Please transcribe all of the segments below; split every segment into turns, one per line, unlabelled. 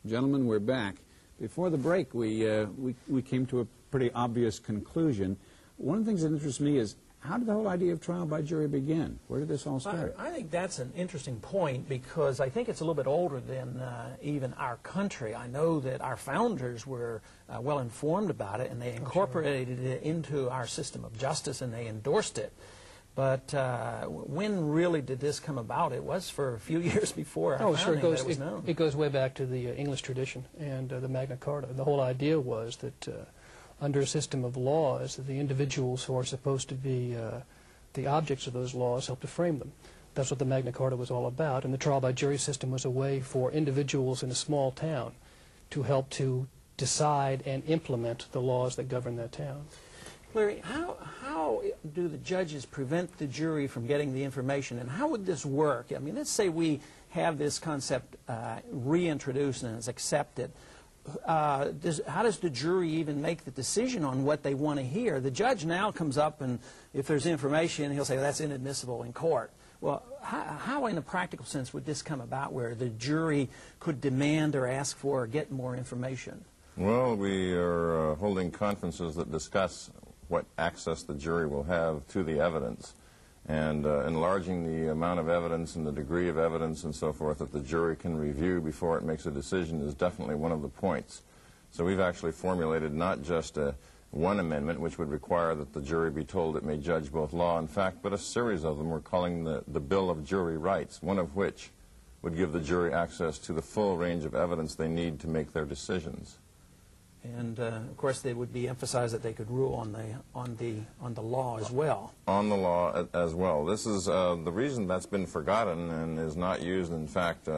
Gentlemen, we're back. Before the break, we came to a pretty obvious conclusion. One of the things that interests me is, how did the whole idea of trial by jury begin? Where did this all start?
I think that's an interesting point, because I think it's a little bit older than even our country. I know that our founders were well informed about it, and they incorporated it into our system of justice, and they endorsed it. But when really did this come about? It was for a few years before our founding that it was known.
It goes way back to the English tradition and the Magna Carta. The whole idea was that under a system of laws, the individuals who are supposed to be the objects of those laws help to frame them. That's what the Magna Carta was all about, and the trial by jury system was a way for individuals in a small town to help to decide and implement the laws that govern that town.
Larry, how do the judges prevent the jury from getting the information, and how would this work? I mean, let's say we have this concept reintroduced and is accepted. How does the jury even make the decision on what they want to hear? The judge now comes up, and if there's information, he'll say, well, that's inadmissible in court. Well, how in a practical sense would this come about, where the jury could demand or ask for or get more information?
Well, we are holding conferences that discuss what access the jury will have to the evidence, and enlarging the amount of evidence and the degree of evidence and so forth that the jury can review before it makes a decision is definitely one of the points. So we've actually formulated not just one amendment, which would require that the jury be told it may judge both law and fact, but a series of them we're calling the Bill of Jury Rights, one of which would give the jury access to the full range of evidence they need to make their decisions.
And of course, they would be emphasized that they could rule on the law as well.
On the law as well. This is the reason that's been forgotten and is not used. In fact,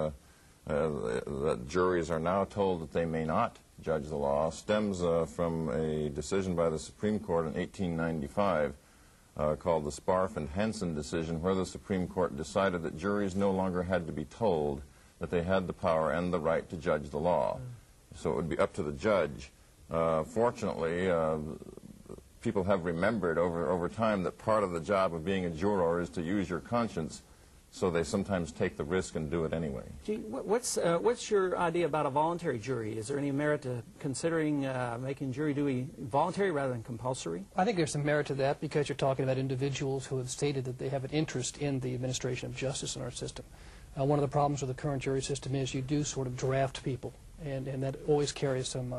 that juries are now told that they may not judge the law stems from a decision by the Supreme Court in 1895 called the Sparf and Henson decision, where the Supreme Court decided that juries no longer had to be told that they had the power and the right to judge the law. So it would be up to the judge. Fortunately, people have remembered over time that part of the job of being a juror is to use your conscience, so they sometimes take the risk and do it anyway.
Gee, what's your idea about a voluntary jury? Is there any merit to considering making jury duty voluntary rather than compulsory?
I think there's some merit to that, because you're talking about individuals who have stated that they have an interest in the administration of justice in our system. One of the problems with the current jury system is you do sort of draft people, and that always carries some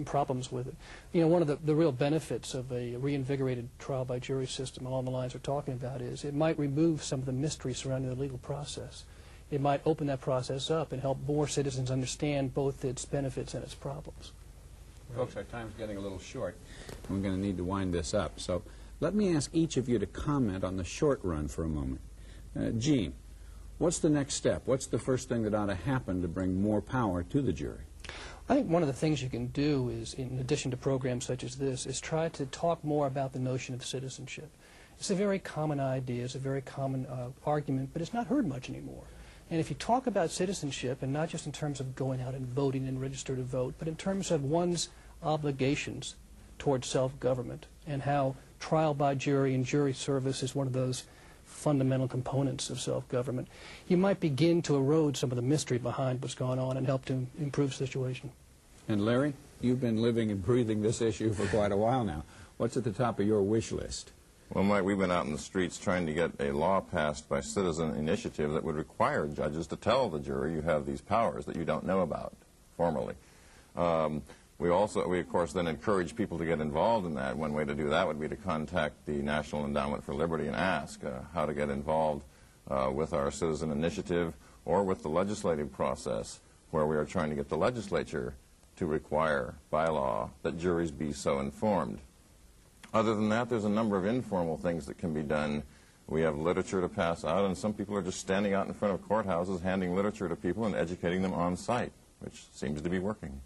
problems with it. You know, one of the real benefits of a reinvigorated trial by jury system along the lines we're talking about is it might remove some of the mystery surrounding the legal process. It might open that process up and help more citizens understand both its benefits and its problems.
Folks, our time's getting a little short. We're going to need to wind this up. So let me ask each of you to comment on the short run for a moment. Gene, what's the next step? What's the first thing that ought to happen to bring more power to the jury?
I think one of the things you can do is, in addition to programs such as this, is try to talk more about the notion of citizenship. It's a very common idea, it's a very common argument, but it's not heard much anymore. And if you talk about citizenship, and not just in terms of going out and voting and register to vote, but in terms of one's obligations towards self-government, and how trial by jury and jury service is one of those fundamental components of self-government, you might begin to erode some of the mystery behind what's going on and help to improve the situation.
And Larry, you've been living and breathing this issue for quite a while now. What's at the top of your wish list?
Well, Mike, we've been out in the streets trying to get a law passed by citizen initiative that would require judges to tell the jury you have these powers that you don't know about formally. We of course, then encourage people to get involved in that. One way to do that would be to contact the National Endowment for Liberty and ask how to get involved with our citizen initiative or with the legislative process, where we are trying to get the legislature to require by law that juries be so informed. Other than that, there's a number of informal things that can be done. We have literature to pass out, and some people are just standing out in front of courthouses handing literature to people and educating them on site, which seems to be working.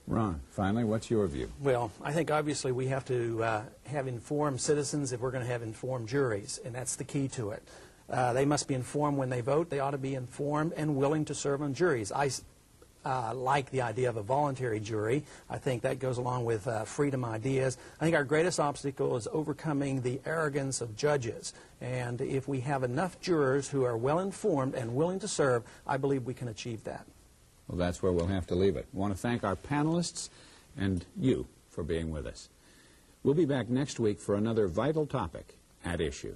Ron, finally, what's your view?
Well, I think obviously we have to have informed citizens if we're going to have informed juries, and that's the key to it. They must be informed when they vote. They ought to be informed and willing to serve on juries. I like the idea of a voluntary jury. I think that goes along with freedom ideas. I think our greatest obstacle is overcoming the arrogance of judges. And if we have enough jurors who are well informed and willing to serve, I believe we can achieve that.
Well, that's where we'll have to leave it. I want to thank our panelists and you for being with us. We'll be back next week for another vital topic at issue.